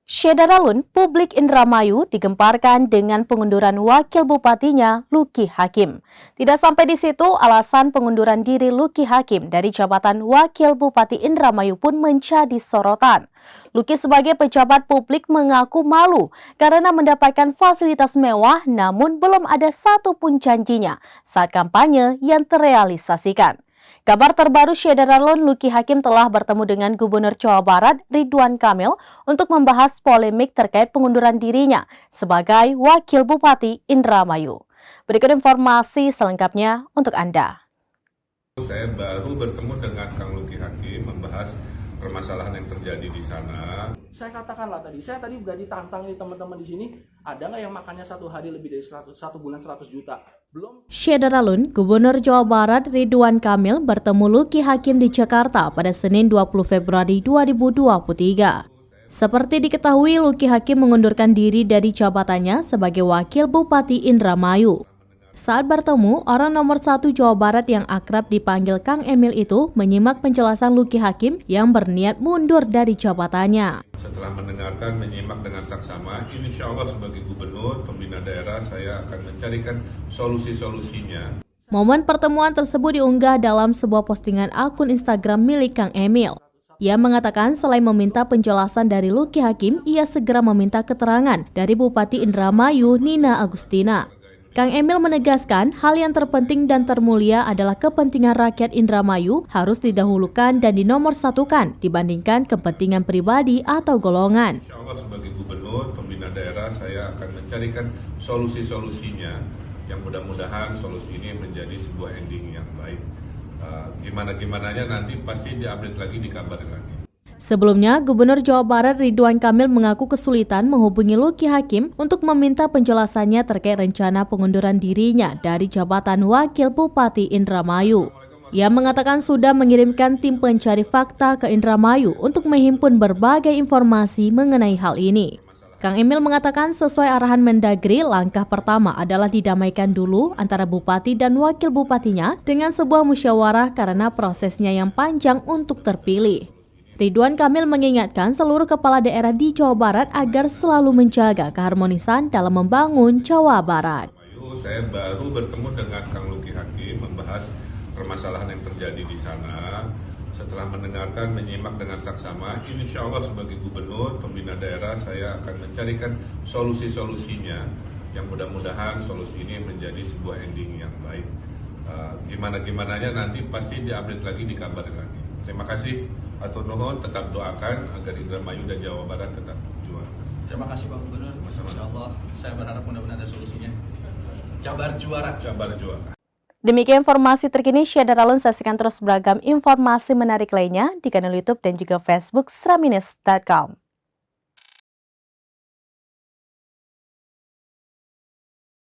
Syedaralun, publik Indramayu digemparkan dengan pengunduran wakil bupatinya Luki Hakim. Tidak sampai di situ, alasan pengunduran diri Luki Hakim dari jabatan wakil bupati Indramayu pun menjadi sorotan. Luki sebagai pejabat publik mengaku malu karena mendapatkan fasilitas mewah namun belum ada satupun janjinya saat kampanye yang terrealisasikan. Kabar terbaru Syedaralun, Luki Hakim telah bertemu dengan Gubernur Jawa Barat Ridwan Kamil untuk membahas polemik terkait pengunduran dirinya sebagai Wakil Bupati Indramayu. Berikut informasi selengkapnya untuk Anda. Saya baru bertemu dengan Kang Luki Hakim membahas permasalahan yang terjadi di sana. Saya katakanlah saya tadi udah ditantang nih teman-teman di sini, ada nggak yang makannya satu hari lebih dari 100, satu bulan 100 juta? Belum. Syedaralun, Gubernur Jawa Barat Ridwan Kamil bertemu Luki Hakim di Jakarta pada Senin 20 Februari 2023. Seperti diketahui, Luki Hakim mengundurkan diri dari jabatannya sebagai Wakil Bupati Indramayu. Saat bertemu, orang nomor 1 Jawa Barat yang akrab dipanggil Kang Emil itu menyimak penjelasan Luki Hakim yang berniat mundur dari jabatannya. Setelah menyimak dengan saksama, insya Allah sebagai gubernur, pembina daerah, saya akan mencarikan solusi-solusinya. Momen pertemuan tersebut diunggah dalam sebuah postingan akun Instagram milik Kang Emil. Ia mengatakan selain meminta penjelasan dari Luki Hakim, ia segera meminta keterangan dari Bupati Indramayu Nina Agustina. Kang Emil menegaskan hal yang terpenting dan termulia adalah kepentingan rakyat Indramayu harus didahulukan dan dinomorsatukan dibandingkan kepentingan pribadi atau golongan. Insya Allah sebagai gubernur, pembina daerah, saya akan mencarikan solusi-solusinya yang mudah-mudahan solusi ini menjadi sebuah ending yang baik. Gimana-gimananya nanti pasti diupdate lagi, dikabarin lagi. Sebelumnya, Gubernur Jawa Barat Ridwan Kamil mengaku kesulitan menghubungi Luki Hakim untuk meminta penjelasannya terkait rencana pengunduran dirinya dari jabatan Wakil Bupati Indramayu. Ia mengatakan sudah mengirimkan tim pencari fakta ke Indramayu untuk menghimpun berbagai informasi mengenai hal ini. Kang Emil mengatakan sesuai arahan Mendagri, langkah pertama adalah didamaikan dulu antara bupati dan wakil bupatinya dengan sebuah musyawarah karena prosesnya yang panjang untuk terpilih. Ridwan Kamil mengingatkan seluruh kepala daerah di Jawa Barat agar selalu menjaga keharmonisan dalam membangun Jawa Barat. Saya baru bertemu dengan Kang Luki Hakim membahas permasalahan yang terjadi di sana. Setelah menyimak dengan saksama, insya Allah sebagai gubernur, pembina daerah, saya akan mencarikan solusi-solusinya yang mudah-mudahan solusi ini menjadi sebuah ending yang baik. Gimana-gimananya nanti pasti diupdate lagi, dikabarin lagi. Terima kasih. Atur nuhun, tetap doakan agar Indramayu dan Jawa Barat tetap juara. Terima kasih Pak Gubernur. Insya Allah saya berharap mudah-mudahan ada solusinya. Jabar juara. Jabar juara. Demikian informasi terkini Syedaralun, saksikan terus beragam informasi menarik lainnya di kanal YouTube dan juga Facebook sraminews.com.